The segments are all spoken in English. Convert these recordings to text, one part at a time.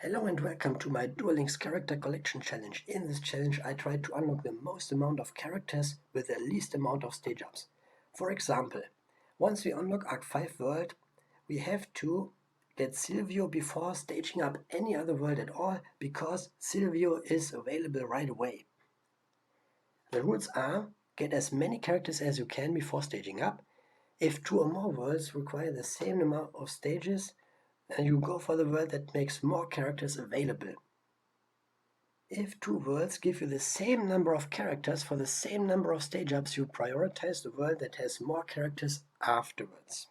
Hello and welcome to my Duel Links character collection challenge. In this challenge I try to unlock the most amount of characters with the least amount of stage ups. For example, once we unlock Arc 5 world, we have to get Silvio before staging up any other world at all, because Silvio is available right away. The rules are: get as many characters as you can before staging up. If 2 or more worlds require the same number of stages, and you go for the world that makes more characters available. If 2 worlds give you the same number of characters for the same number of stage ups, you prioritize the world that has more characters afterwards.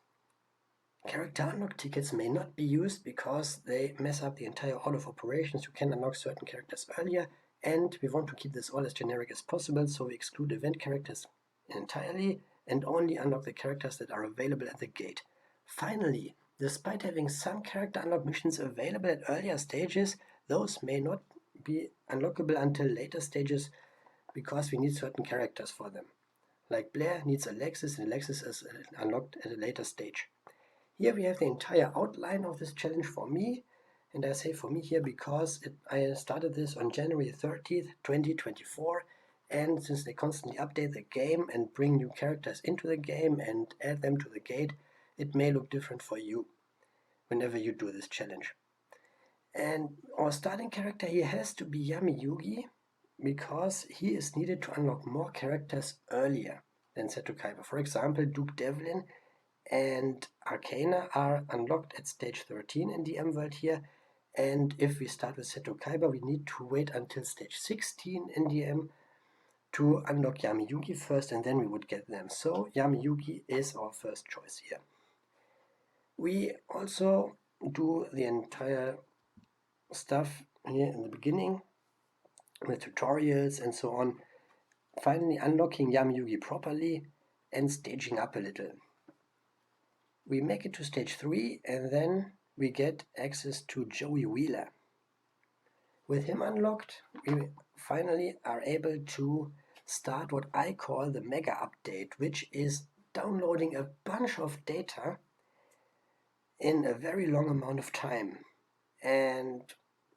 Character unlock tickets may not be used because they mess up the entire order of operations. You can unlock certain characters earlier, and we want to keep this all as generic as possible, so we exclude event characters entirely and only unlock the characters that are available at the gate. Finally, despite having some character unlock missions available at earlier stages, those may not be unlockable until later stages because we need certain characters for them. Like Blair needs Alexis, and Alexis is unlocked at a later stage. Here we have the entire outline of this challenge for me, and I say for me here because I started this on January 30th, 2024, and since they constantly update the game and bring new characters into the game and add them to the gate, it may look different for you whenever you do this challenge. And our starting character here has to be Yami Yugi, because he is needed to unlock more characters earlier than Seto Kaiba. For example, Duke Devlin and Arcana are unlocked at stage 13 in the M world here, and if we start with Seto Kaiba, we need to wait until stage 16 in the M to unlock Yami Yugi first, and then we would get them. So Yami Yugi is our first choice here. We also do the entire stuff here in the beginning with tutorials and so on, finally unlocking Yami Yugi properly and staging up a little. We make it to stage 3 and then we get access to Joey Wheeler. With him unlocked, we finally are able to start what I call the mega update, which is downloading a bunch of data in a very long amount of time. And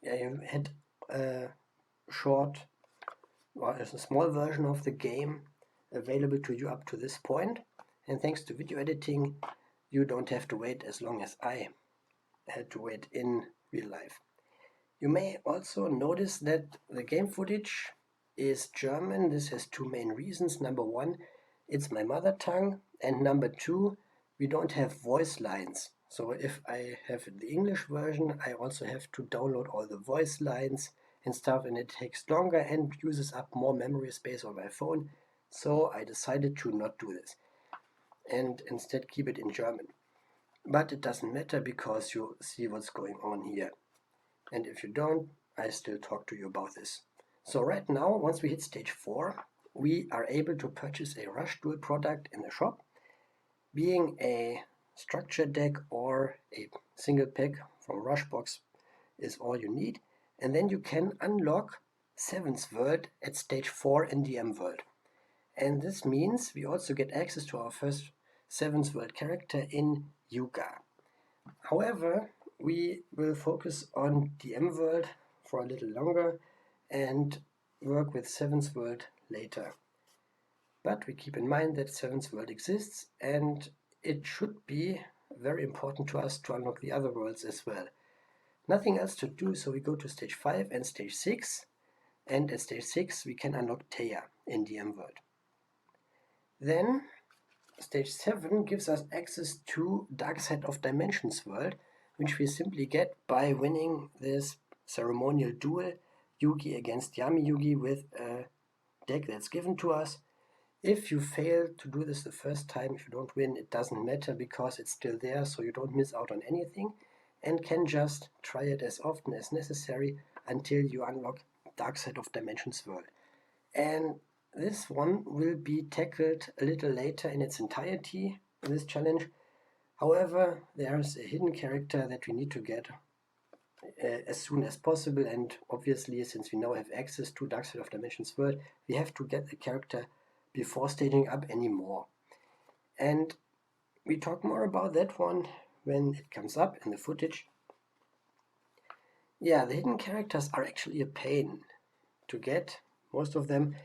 you had a short, or a small version of the game available to you up to this point, and thanks to video editing you don't have to wait as long as I had to wait in real life. You may also notice that the game footage is German. This has 2 main reasons. Number 1, it's my mother tongue, and number 2, we don't have voice lines. So if I have the English version, I also have to download all the voice lines and stuff, and it takes longer and uses up more memory space on my phone. So I decided to not do this and instead keep it in German. But it doesn't matter because you see what's going on here. And if you don't, I still talk to you about this. So right now, once we hit stage 4, we are able to purchase a Rush Duel product in the shop, being a structure deck or a single pack from Rushbox is all you need. And then you can unlock 7th world at stage 4 in the M world. And this means we also get access to our first 7th world character in Yuga. However, we will focus on the M world for a little longer and work with 7th world later. But we keep in mind that 7th world exists, and it should be very important to us to unlock the other worlds as well. Nothing else to do, so we go to stage 5 and stage 6, and at stage 6 we can unlock Teia in the M world. Then stage 7 gives us access to Dark Side of Dimensions world, which we simply get by winning this ceremonial duel Yugi against Yami Yugi with a deck that's given to us. If you fail to do this the first time, if you don't win, it doesn't matter because it's still there, so you don't miss out on anything and can just try it as often as necessary until you unlock Dark Side of Dimensions world. And this one will be tackled a little later in its entirety in this challenge. However, there's a hidden character that we need to get as soon as possible, and obviously since we now have access to Dark Side of Dimensions world, we have to get the character before staging up anymore. And we talk more about that one when it comes up in the footage. Yeah, the hidden characters are actually a pain to get, most of them,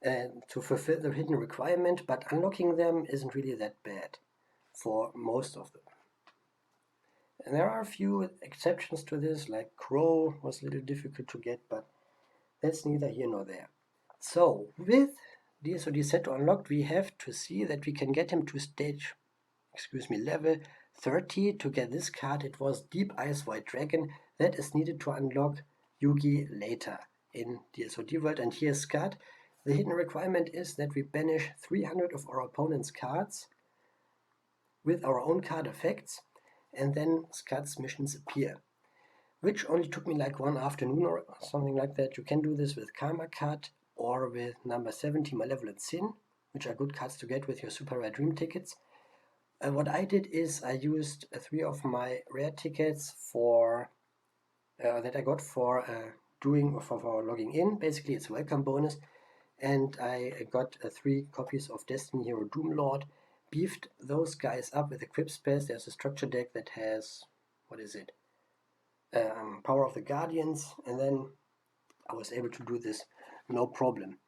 to fulfill the hidden requirement, but unlocking them isn't really that bad for most of them. And there are a few exceptions to this, like Crow was a little difficult to get, but that's neither here nor there. So with DSOD set to unlocked, we have to see that we can get him to level 30 to get this card. It was Deep Eyes White Dragon that is needed to unlock Yugi later in DSOD world. And here's Scud. The hidden requirement is that we banish 300 of our opponent's cards with our own card effects, and then Scud's missions appear, which only took me like one afternoon or something like that. You can do this with Karma Card or with number 70 Malevolent Sin, which are good cards to get with your Super Rare Dream tickets. What I did is I used 3 of my rare tickets for that I got for for logging in. Basically, it's a welcome bonus, and I got 3 copies of Destiny Hero Doomlord. Beefed those guys up with equip spells. There's a structure deck that has, what is it? Power of the Guardians, and then I was able to do this no problem.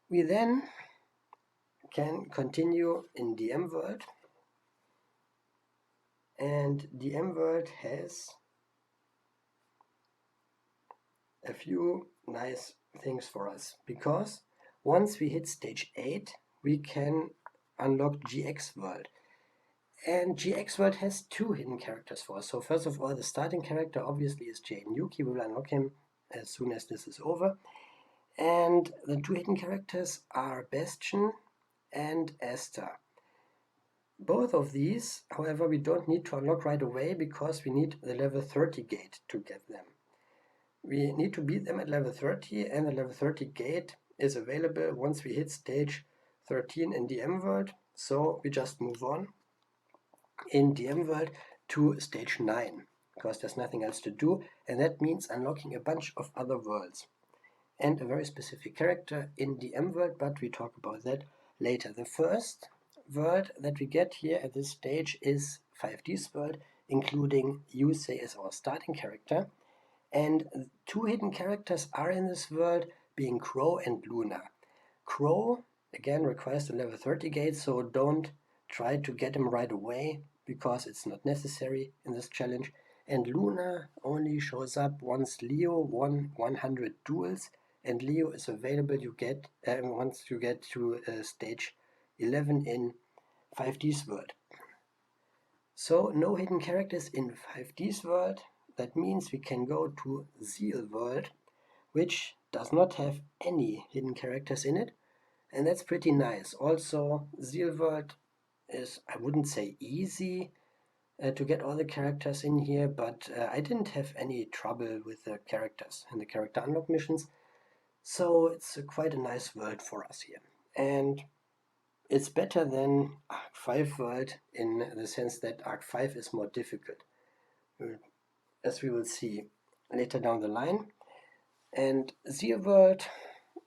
We then can continue in DM World, and DM World has a few nice things for us, because once we hit stage 8 we can unlock GX World, and GX World has 2 hidden characters for us. So first of all, the starting character obviously is Jaden Yuki. We will unlock him as soon as this is over, and the 2 hidden characters are Bastion and Esther. Both of these, however, we don't need to unlock right away because we need the level 30 gate to get them. We need to beat them at level 30, and the level 30 gate is available once we hit stage 13 in DM World, so we just move on in DM World to stage 9, because there's nothing else to do, and that means unlocking a bunch of other worlds and a very specific character in DM World, but we talk about that later. The first world that we get here at this stage is 5D's world, including Yusei as our starting character. And 2 hidden characters are in this world, being Crow and Luna. Crow, again, requires the level 30 gate, so don't try to get him right away, because it's not necessary in this challenge. And Luna only shows up once Leo won 100 duels, and Leo is available once you get to stage 11 in 5D's world. So no hidden characters in 5D's world. That means we can go to Zeal world, which does not have any hidden characters in it, and that's pretty nice. Also, Zeal world is, I wouldn't say easy to get all the characters in here, but I didn't have any trouble with the characters and the character unlock missions, so it's quite a nice world for us here. And it's better than Arc 5 world in the sense that Arc 5 is more difficult, as we will see later down the line. And Zeal world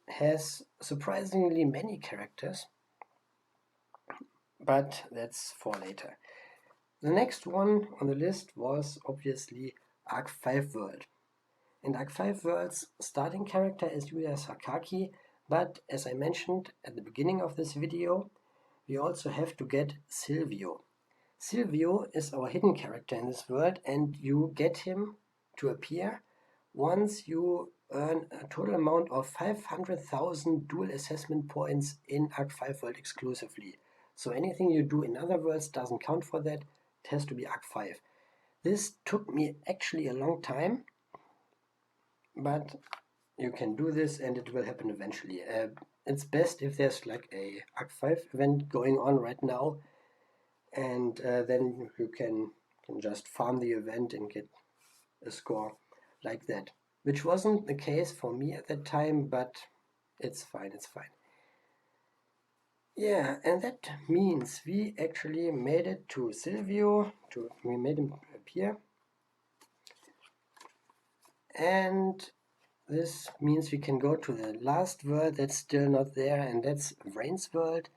has surprisingly many characters, but that's for later. The next one on the list was obviously Arc 5 world. And Arc 5 world's starting character is Yuya Sakaki, but as I mentioned at the beginning of this video, we also have to get Silvio. Silvio is our hidden character in this world, and you get him to appear once you earn a total amount of 500,000 dual assessment points in Arc 5 world exclusively. So anything you do in other worlds doesn't count for that, it has to be Arc 5. This took me actually a long time, but you can do this and it will happen eventually. It's best if there's like a Arc 5 event going on right now, and then you can just farm the event and get a score like that, which wasn't the case for me at that time, but it's fine, it's fine. Yeah, and that means we actually made it to Silvio, we made him appear, and this means we can go to the last world that's still not there, and that's Vrain's world.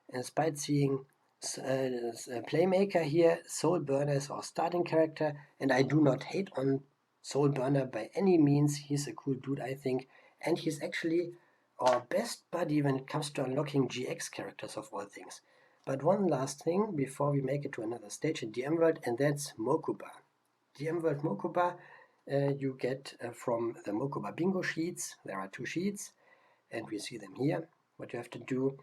And despite seeing Playmaker here, Soul Burner is our starting character, and I do not hate on soul burner by any means. He's a cool dude, I think, and he's actually our best buddy when it comes to unlocking GX characters of all things. But one last thing before we make it to another stage in DM World, and that's Mokuba. DM World Mokuba you get from the Mokuba bingo sheets. There are 2 sheets, and we see them here, what you have to do.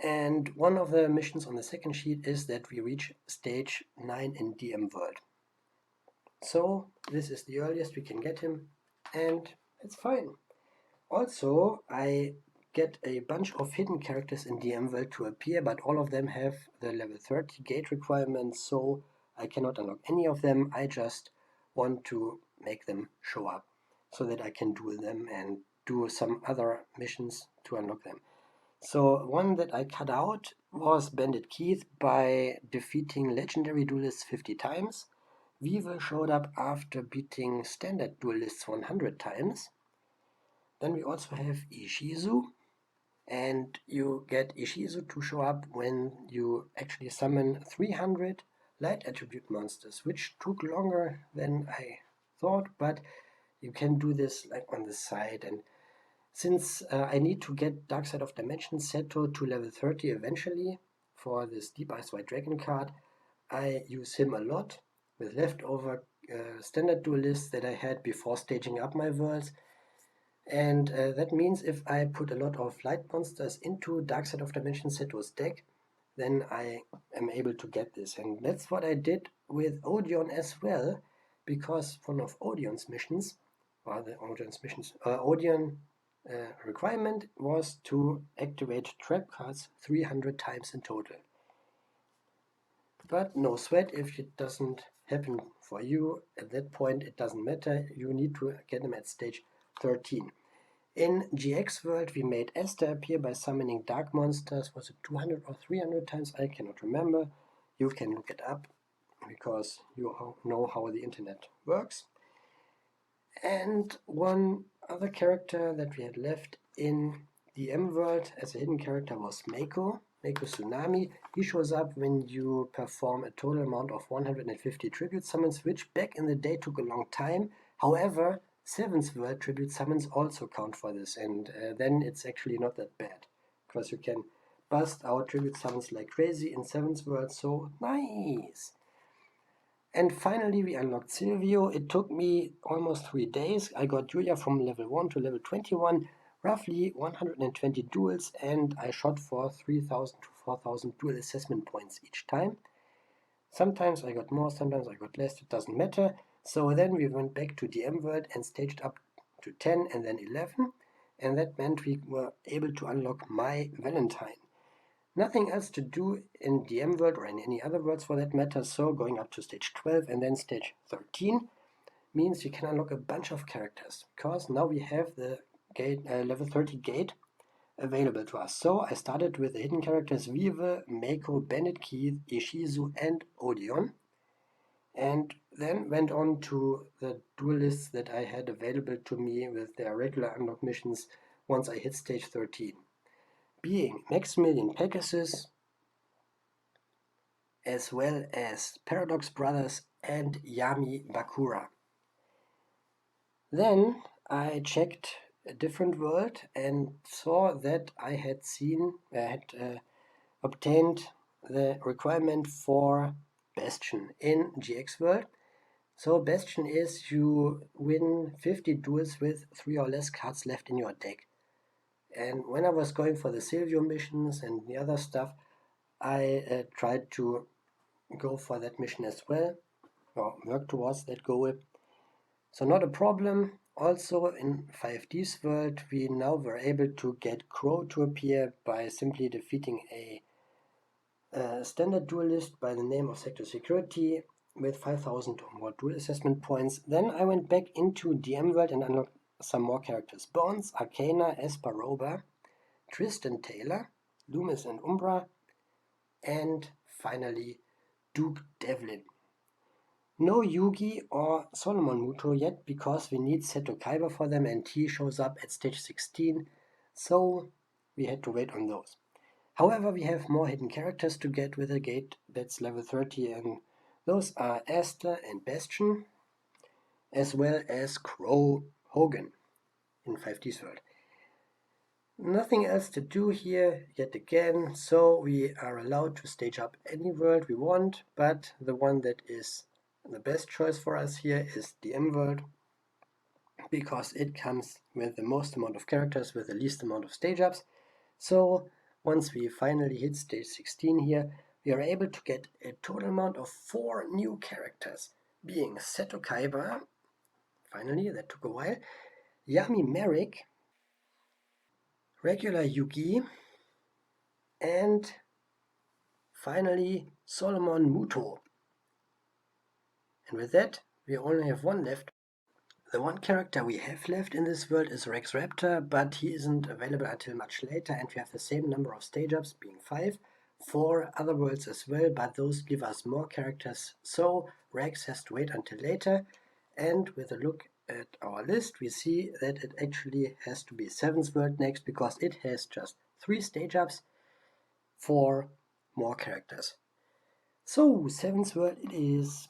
And one of the missions on the second sheet is that we reach stage 9 in DM World. So this is the earliest we can get him, and it's fine. Also, I get a bunch of hidden characters in DM World to appear, but all of them have the level 30 gate requirement, so I cannot unlock any of them. I just want to make them show up so that I can duel them and do some other missions to unlock them. So one that I cut out was Bandit Keith by defeating legendary duelists 50 times. Vive showed up after beating standard duelists 100 times. Then we also have Ishizu, and you get Ishizu to show up when you actually summon 300 light attribute monsters, which took longer than I thought, but you can do this like on the side. And since I need to get Dark Side of Dimensions Seto to level 30 eventually for this Deep Ice White Dragon card, I use him a lot with leftover standard duelists that I had before staging up my worlds. And that means if I put a lot of light monsters into Dark Side of Dimensions Seto's deck, then I am able to get this. And that's what I did with Odeon as well, because one of Odeon's missions, or the Odeon requirement was to activate trap cards 300 times in total. But no sweat if it doesn't happen for you. At that point, it doesn't matter. You need to get them at stage 13. In GX World, we made Esther appear by summoning dark monsters. Was it 200 or 300 times? I cannot remember. You can look it up because you know how the internet works. And one other character that we had left in the M World as a hidden character was Mako Tsunami. He shows up when you perform a total amount of 150 tribute summons, which back in the day took a long time. However, 7th World tribute summons also count for this, and then it's actually not that bad, because you can bust out tribute summons like crazy in 7th World, so nice! And finally we unlocked Silvio. It took me almost 3 days. I got Julia from level 1 to level 21, roughly 120 duels, and I shot for 3000 to 4000 duel assessment points each time. Sometimes I got more, sometimes I got less, it doesn't matter. So then we went back to DM World and staged up to 10 and then 11, and that meant we were able to unlock my Valentine. Nothing else to do in DM World or in any other worlds for that matter, so going up to stage 12 and then stage 13 means you can unlock a bunch of characters, because now we have the gate, level 30 gate available to us. So I started with the hidden characters Vive, Mako, Bandit Keith, Ishizu and Odeon, and then went on to the duelists that I had available to me with their regular unlock missions once I hit stage 13. Being Maximilian Pegasus, as well as Paradox Brothers and Yami Bakura. Then I checked a different world and saw that I had obtained the requirement for Bastion in GX World. So Bastion is you win 50 duels with 3 or less cards left in your deck. And when I was going for the Silvio missions and the other stuff, I tried to go for that mission as well, or work towards that goal. So not a problem. Also in 5D's world, we now were able to get Crow to appear by simply defeating a standard duelist by the name of Sector Security with 5000 or more duel assessment points. Then I went back into DM World and unlocked some more characters. Bones, Arcana, Esparoba, Tristan Taylor, Loomis and Umbra, and finally Duke Devlin. No Yugi or Solomon Muto yet, because we need Seto Kaiba for them and he shows up at stage 16, so we had to wait on those. However, we have more hidden characters to get with a gate that's level 30, and those are Aster and Bastion. as well as Crow Hogan in 5D's world. Nothing else to do here yet again, so we are allowed to stage up any world we want, but the one that is the best choice for us here is the M world, because it comes with the most amount of characters with the least amount of stage ups. So once we finally hit stage 16 here, we are able to get a total amount of 4 new characters, being Seto Kaiba, finally, that took a while, Yami Merrick, regular Yugi, and finally Solomon Muto. And with that, we only have one left. The one character we have left in this world is Rex Raptor, but he isn't available until much later, and we have the same number of stage ups, being 5, for other worlds as well, but those give us more characters, so Rex has to wait until later. And with a look at our list, we see that it actually has to be 7th world next, because it has just 3 stage ups for more characters. So 7th world it is,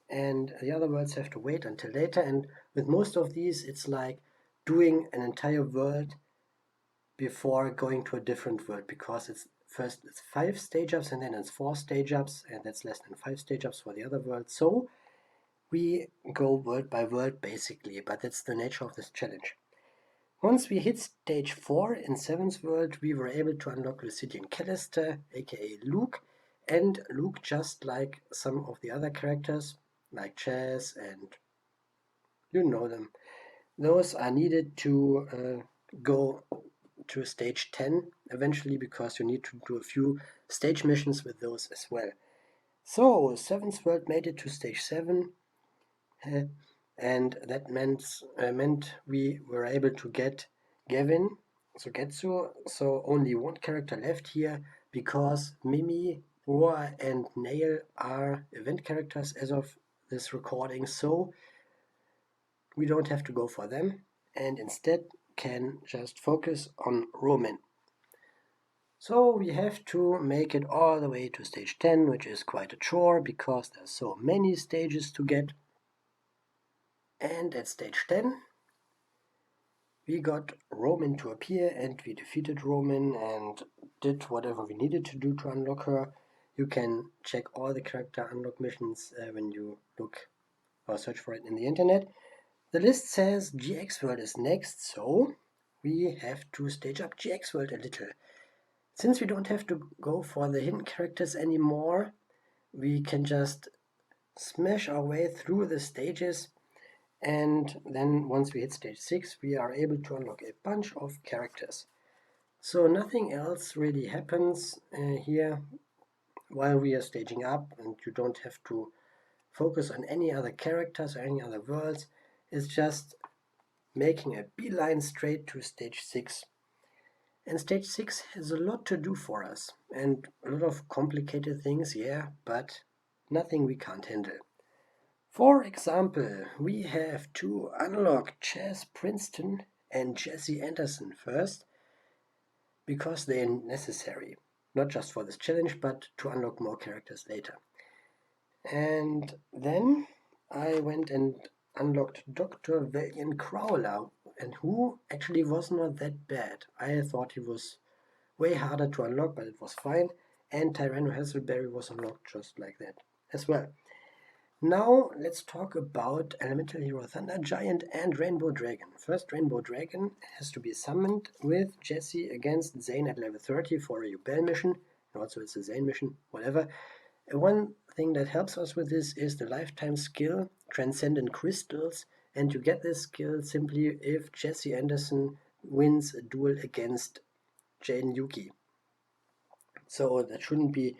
and the other worlds have to wait until later. And with most of these, it's like doing an entire world before going to a different world, because it's 5 stage ups and then it's 4 stage ups, and that's less than 5 stage ups for the other world. So we go world by world basically, but that's the nature of this challenge. Once we hit stage 4 in 7th world, we were able to unlock Lucidian Callister, aka Luke, and Luke, just like some of the other characters, like Chaz and you know them, those are needed to go to stage 10 eventually, because you need to do a few stage missions with those as well. So 7th world made it to stage 7, and that meant we were able to get Gavin, so Getsu, so only one character left here, because Mimi, Roa and Nail are event characters as of this recording, so we don't have to go for them, and instead can just focus on Roman. So we have to make it all the way to stage 10, which is quite a chore, because there's so many stages to get. And at stage 10, we got Roman to appear, and we defeated Roman and did whatever we needed to do to unlock her. You can check all the character unlock missions when you look or search for it in the internet. The list says GX World is next, so we have to stage up GX World a little. Since we don't have to go for the hidden characters anymore, we can just smash our way through the stages, and then once we hit stage 6, we are able to unlock a bunch of characters. So nothing else really happens here while we are staging up, and you don't have to focus on any other characters or any other worlds. It's just making a beeline straight to stage 6. And stage 6 has a lot to do for us, and a lot of complicated things, yeah, but nothing we can't handle. For example, we have to unlock Chaz Princeton and Jesse Anderson first, because they are necessary, not just for this challenge, but to unlock more characters later. And then I went and unlocked Dr. Valiant Crowler, and who actually was not that bad. I thought he was way harder to unlock, but it was fine. And Tyranno Hasselberry was unlocked just like that as well. Now let's talk about Elemental Hero Thunder Giant and Rainbow Dragon. First, Rainbow Dragon has to be summoned with Jesse against Zane at level 30 for a Yubel mission. And also it's a Zane mission, whatever. One thing that helps us with this is the lifetime skill Transcendent Crystals, and you get this skill simply if Jesse Anderson wins a duel against Jaden Yuki. So that shouldn't be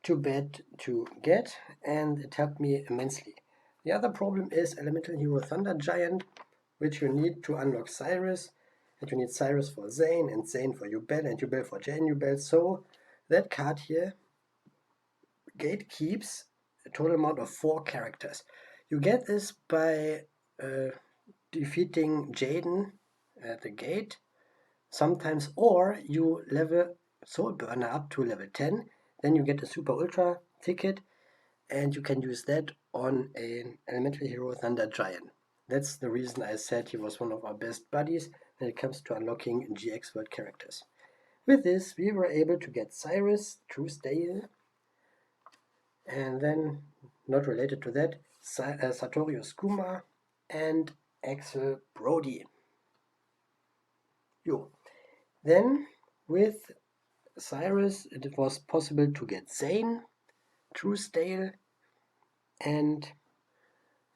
too bad to get, and it helped me immensely. The other problem is Elemental Hero Thunder Giant, which you need to unlock Cyrus, and you need Cyrus for Zane, and Zane for Yubel, and Yubel for Jane Yubel. So that card here gatekeeps a total amount of 4 characters. You get this by defeating Jaden at the gate sometimes, or you level Soul Burner up to level 10, then you get a Super Ultra ticket, and you can use that on an Elemental Hero Thunder Giant. That's the reason I said he was one of our best buddies when it comes to unlocking GX World characters. With this, we were able to get Cyrus, Truesdale, and then, not related to that, Sartorius Kuma and Axel Brody. Then, with Cyrus, it was possible to get Zane, Truesdale, and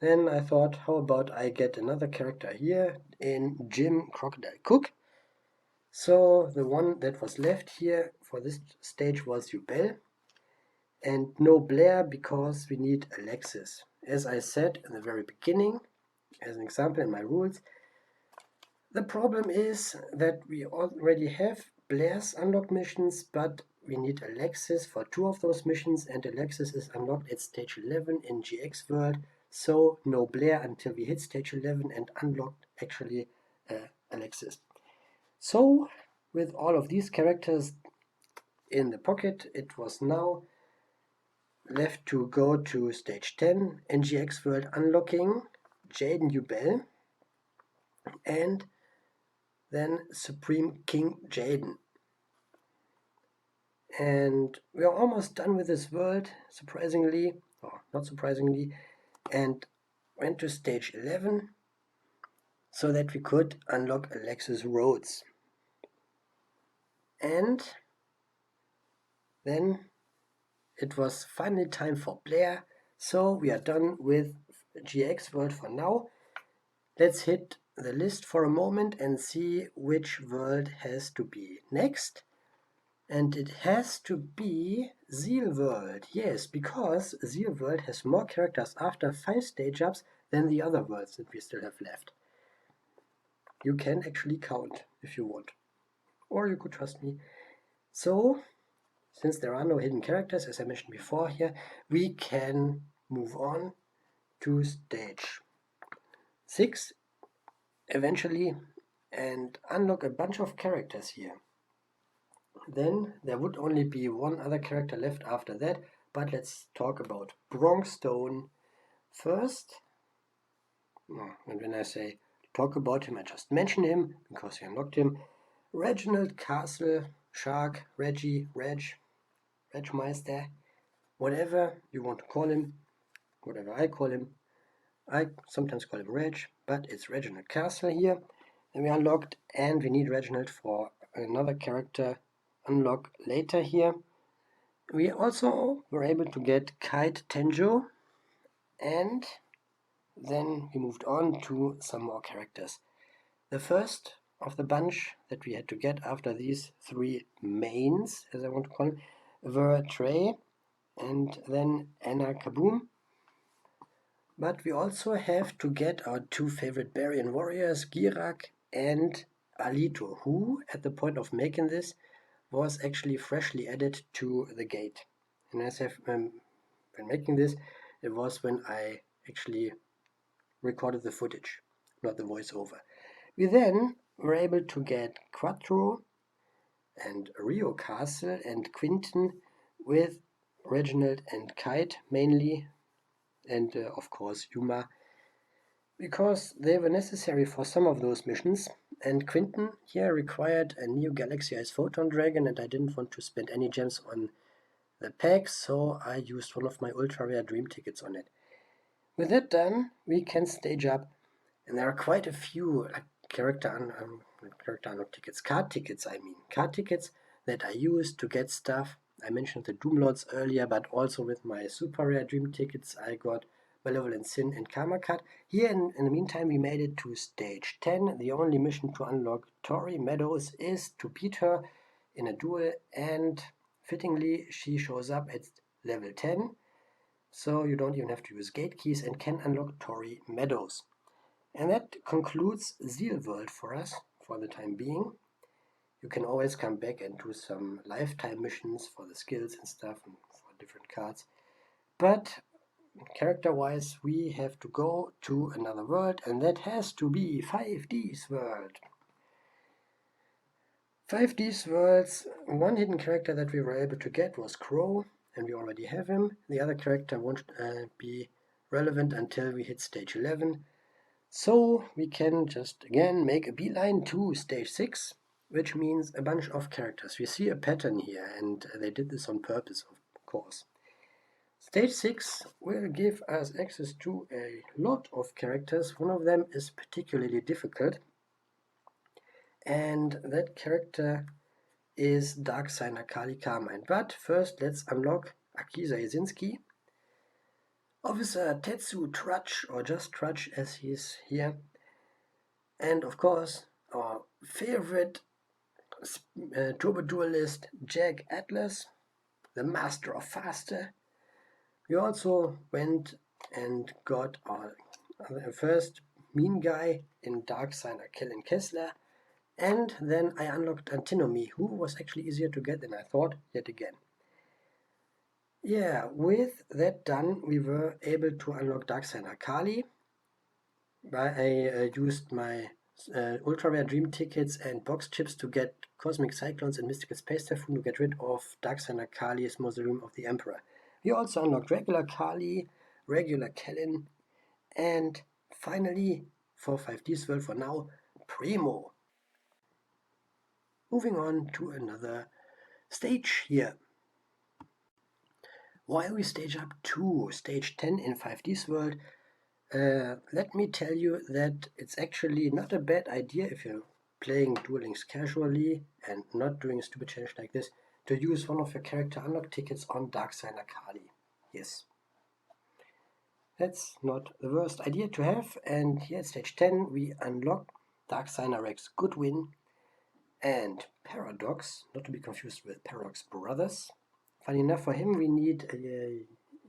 then I thought, how about I get another character here in Jim Crocodile Cook. So the one that was left here for this stage was Ubel, and no Blair because we need Alexis. As I said in the very beginning, as an example in my rules, the problem is that we already have Blair's unlocked missions, but we need Alexis for 2 of those missions, and Alexis is unlocked at stage 11 in GX World, so no Blair until we hit stage 11 and unlocked actually Alexis. So with all of these characters in the pocket, it was now left to go to stage 10 in GX World, unlocking Jaden Ubel and then Supreme King Jaden. And we are almost done with this world, surprisingly, or not surprisingly, and went to stage 11 so that we could unlock Alexis Rhodes. And then it was finally time for Blair, so we are done with GX World for now. Let's hit the list for a moment and see which world has to be next. And it has to be Zeal World, yes, because Zeal World has more characters after 5 stage ups than the other worlds that we still have left. You can actually count if you want, or you could trust me. So, since there are no hidden characters, as I mentioned before here, we can move on to stage 6 eventually and unlock a bunch of characters here. Then there would only be one other character left after that, but let's talk about Bronxstone first. And when I say talk about him, I just mention him because we unlocked him. Reginald Castle, Shark, Reggie, Regmeister, whatever you want to call him, whatever I call him. I sometimes call him Reg, but it's Reginald Castle here. And we unlocked, and we need Reginald for another character unlock later here. We also were able to get Kite Tenjo, and then we moved on to some more characters. The first of the bunch that we had to get after these 3 mains, as I want to call them, were Trey and then Anna Kaboom. But we also have to get our 2 favorite Barian warriors, Girak and Alito, who, at the point of making this, was actually freshly added to the gate. And as I've when making this, it was when I actually recorded the footage, not the voiceover. We then were able to get Quattro and Rio Castle and Quinton with Reginald and Kite mainly, and of course Yuma, because they were necessary for some of those missions. And Quinton here required a new Galaxy Eyes Photon Dragon, and I didn't want to spend any gems on the packs, so I used one of my ultra rare dream tickets on it. With that done, we can stage up, and there are quite a few character unlock tickets, card tickets that I use to get stuff. I mentioned the Doomlords earlier, but also with my super rare dream tickets I got Malevolent Sin and Karma Cut. Here in the meantime we made it to stage 10. The only mission to unlock Tori Meadows is to beat her in a duel, and fittingly she shows up at level 10. So you don't even have to use gate keys and can unlock Tori Meadows. And that concludes Zeal World for us for the time being. You can always come back and do some lifetime missions for the skills and stuff and for different cards. But character-wise, we have to go to another world, and that has to be 5D's world. 5D's world's one hidden character that we were able to get was Crow, and we already have him. The other character won't be relevant until we hit stage 11. So we can just again make a beeline to stage 6, which means a bunch of characters. We see a pattern here, and they did this on purpose, of course. Stage 6 will give us access to a lot of characters. One of them is particularly difficult, and that character is Dark Signer Kali Carmine. But first let's unlock Akiza Yazinski, Officer Tetsu Trudge, or just Trudge as he's here, and of course our favorite turbo duelist Jag Atlas, the master of faster. We also went and got our first mean guy in Dark Signer Kellen Kessler, and then I unlocked Antinomy, who was actually easier to get than I thought yet again. Yeah, with that done, we were able to unlock Dark Signer Kali. I used my ultra rare dream tickets and box chips to get Cosmic Cyclones and Mystical Space Typhoon to get rid of Dark Signer Kali's Mausoleum of the Emperor. We also unlocked regular Kali, regular Kellen, and finally, for 5D's world for now, Primo. Moving on to another stage here. While we stage up to stage 10 in 5D's world, let me tell you that it's actually not a bad idea if you're playing Duel Links casually and not doing a stupid challenge like this, to use one of your character unlock tickets on Dark Signer Kali. Yes. That's not the worst idea to have, and here at stage 10 we unlock Dark Signer Rex Goodwin and Paradox, not to be confused with Paradox Brothers. Funny enough, for him we need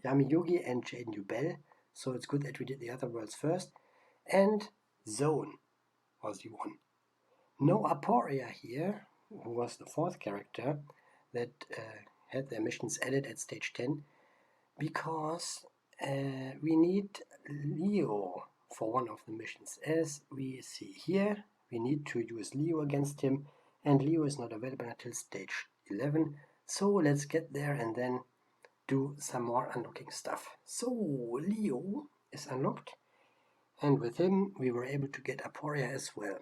Yami Yugi and Jaden Ubel, so it's good that we did the other worlds first. And Zone was the one. No Aporia here, who was the fourth character that had their missions added at stage 10, because we need Leo for one of the missions. As we see here, we need to use Leo against him, and Leo is not available until stage 11. So let's get there and then do some more unlocking stuff. So Leo is unlocked, and with him we were able to get Aporia as well.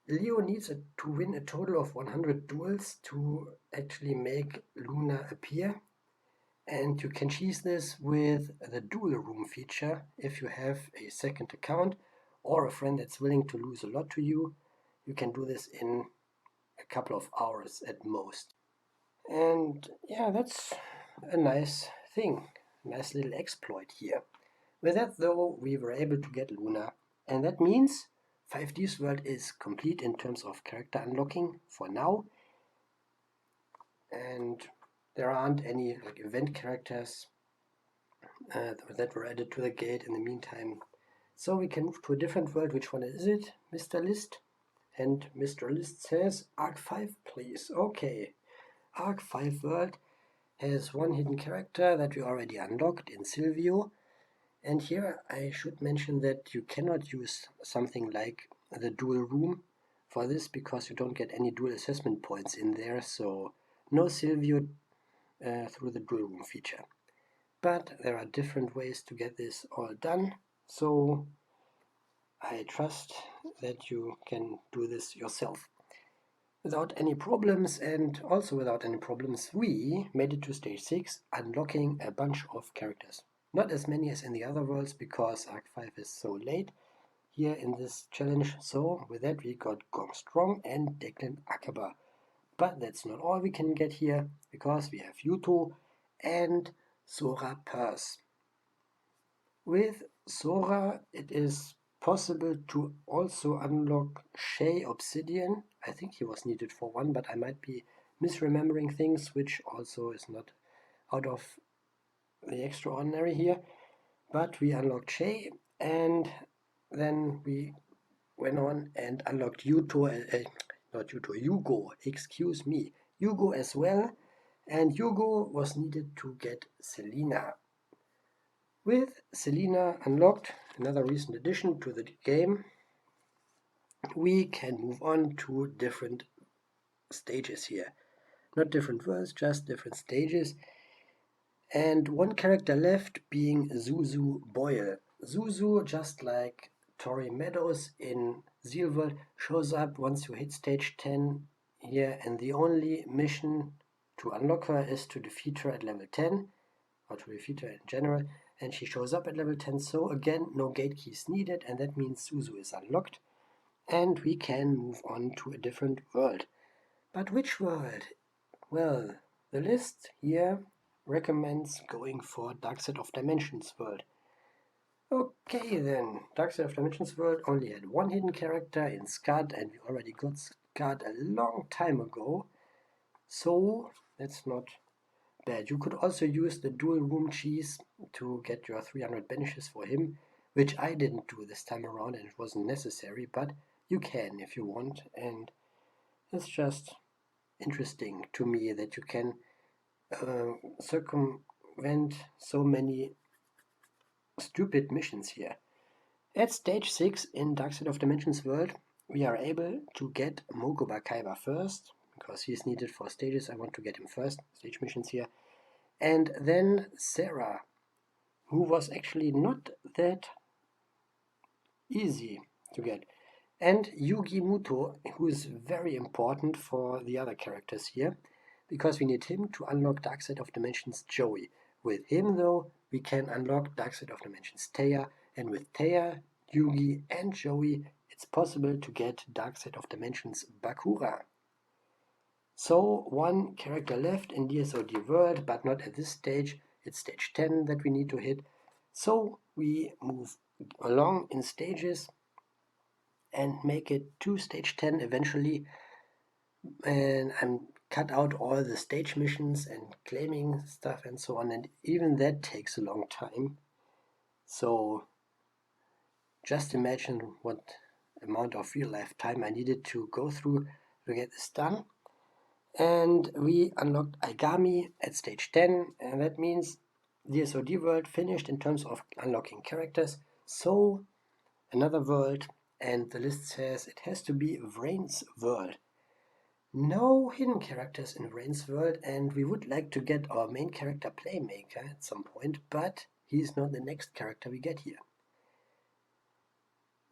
Leo needs to win a total of 100 duels to actually make Luna appear, and you can cheese this with the duel room feature if you have a second account or a friend that's willing to lose a lot to you. You can do this in a couple of hours at most. And yeah, that's a nice thing, nice little exploit here. With that though, we were able to get Luna, and that means 5D's world is complete in terms of character unlocking for now, and there aren't any event characters that were added to the gate in the meantime. So we can move to a different world. Which one is it, Mr. List? And Mr. List says Arc 5, please. Okay, Arc 5 world has one hidden character that we already unlocked in Silvio. And here I should mention that you cannot use something like the dual room for this, because you don't get any dual assessment points in there, so no Silvio through the dual room feature. But there are different ways to get this all done, so I trust that you can do this yourself without any problems. And also without any problems, we made it to stage 6, unlocking a bunch of characters. Not as many as in the other worlds, because Arc 5 is so late here in this challenge. So with that we got Gong Strong and Declan Akaba. But that's not all we can get here, because we have Yuto and Sora Purse. With Sora it is possible to also unlock Shay Obsidian. I think he was needed for one, but I might be misremembering things, which also is not out of the extraordinary here. But we unlocked Shay, and then we went on and unlocked Yugo, excuse me, Yugo as well. And Yugo was needed to get Selena. With Selena unlocked, another recent addition to the game, we can move on to different stages here. Not different worlds, just different stages. And one character left being Zuzu Boyle. Zuzu, just like Tory Meadows in Zeal World shows up once you hit stage 10 here, and the only mission to unlock her is to defeat her at level 10, or to defeat her in general, and she shows up at level 10, so again, no gate keys needed, and that means Suzu is unlocked, and we can move on to a different world. But which world? Well, the list here recommends going for Dark Side of Dimensions world. Okay then, Dark Side of Dimensions world only had one hidden character in Scud, and we already got Scud a long time ago, so that's not bad. You could also use the dual room cheese to get your 300 banishes for him, which I didn't do this time around and it wasn't necessary, but you can if you want, and it's just interesting to me that you can circumvent so many stupid missions here. At stage 6 in Dark Side of Dimensions world, we are able to get Mokuba Kaiba first, because he is needed for stages. I want to get him first, stage missions here. And then Sarah, who was actually not that easy to get. And Yugi Muto, who is very important for the other characters here, because we need him to unlock Dark Side of Dimensions Joey. With him, though, we can unlock Dark Side of Dimensions Taya, and with Taya, Yugi, and Joey, it's possible to get Dark Side of Dimensions Bakura. So, one character left in DSOD world, but not at this stage. It's stage 10 that we need to hit. So, we move along in stages and make it to stage 10 eventually. And I'm cut out all the stage missions and claiming stuff and so on, and even that takes a long time. So just imagine what amount of real life time I needed to go through to get this done. And we unlocked Aigami at stage 10, and that means DSOD world finished in terms of unlocking characters. So another world, and the list says it has to be Vrain's world. No hidden characters in Vrain's world, and we would like to get our main character Playmaker at some point, but he's not the next character we get here.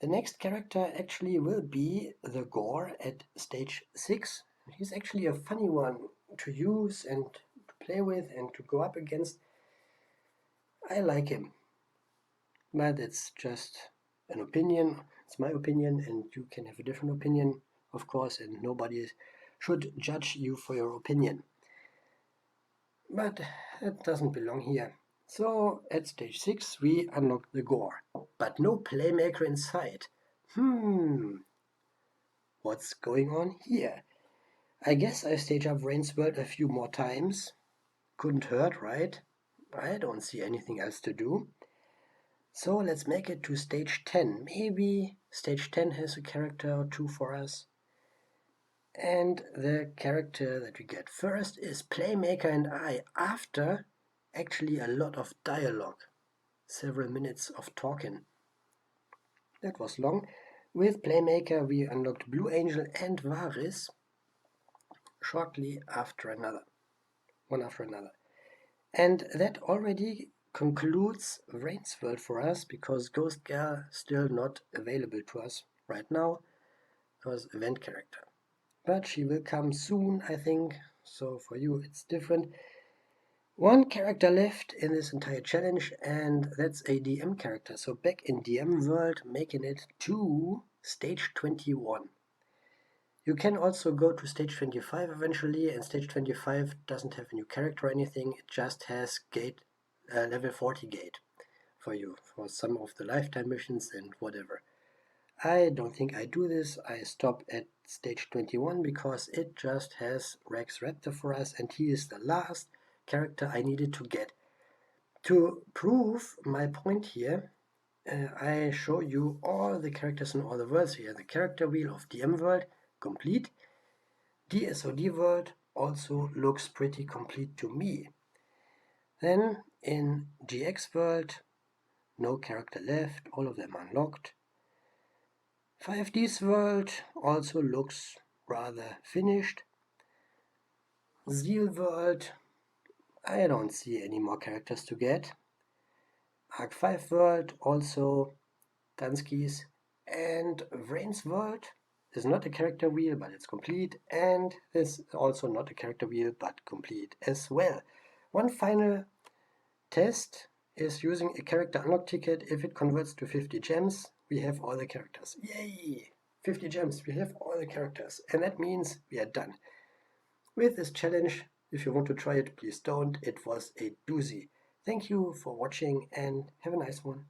The next character actually will be the Gore at stage 6. He's actually a funny one to use and to play with and to go up against. I like him, but it's just an opinion. It's my opinion, and you can have a different opinion, of course, and nobody should judge you for your opinion. But it doesn't belong here. So at stage 6 we unlock the Gore, but no Playmaker in sight. What's going on here? I guess I stage up Vrain's world a few more times. Couldn't hurt, right? I don't see anything else to do. So let's make it to stage 10. Maybe stage 10 has a character or two for us. And the character that we get first is Playmaker and I, after actually a lot of dialogue. Several minutes of talking. That was long. With Playmaker we unlocked Blue Angel and Varys shortly after another. One after another. And that already concludes Vrain's world for us, because Ghost Girl still not available to us right now. It was event character. But she will come soon, I think, so for you it's different. One character left in this entire challenge, and that's a DM character. So back in DM world, making it to stage 21. You can also go to stage 25 eventually, and stage 25 doesn't have a new character or anything, it just has gate level 40 gate for you, for some of the lifetime missions and whatever. I don't think I do this. I stop at stage 21 because it just has Rex Raptor for us, and he is the last character I needed to get. To prove my point here, I show you all the characters in all the worlds here. The character wheel of DM world, complete. DSOD world also looks pretty complete to me. Then in GX world, no character left, all of them unlocked. 5D's world also looks rather finished. Zeal world, I don't see any more characters to get. Arc 5 world, also Danskis. And Vrain's world is not a character wheel, but it's complete, and is also not a character wheel, but complete as well. One final test is using a character unlock ticket. If it converts to 50 gems, we have all the characters. Yay! 50 gems, we have all the characters. And that means we are done with this challenge. If you want to try it, please don't. It was a doozy. Thank you for watching and have a nice one.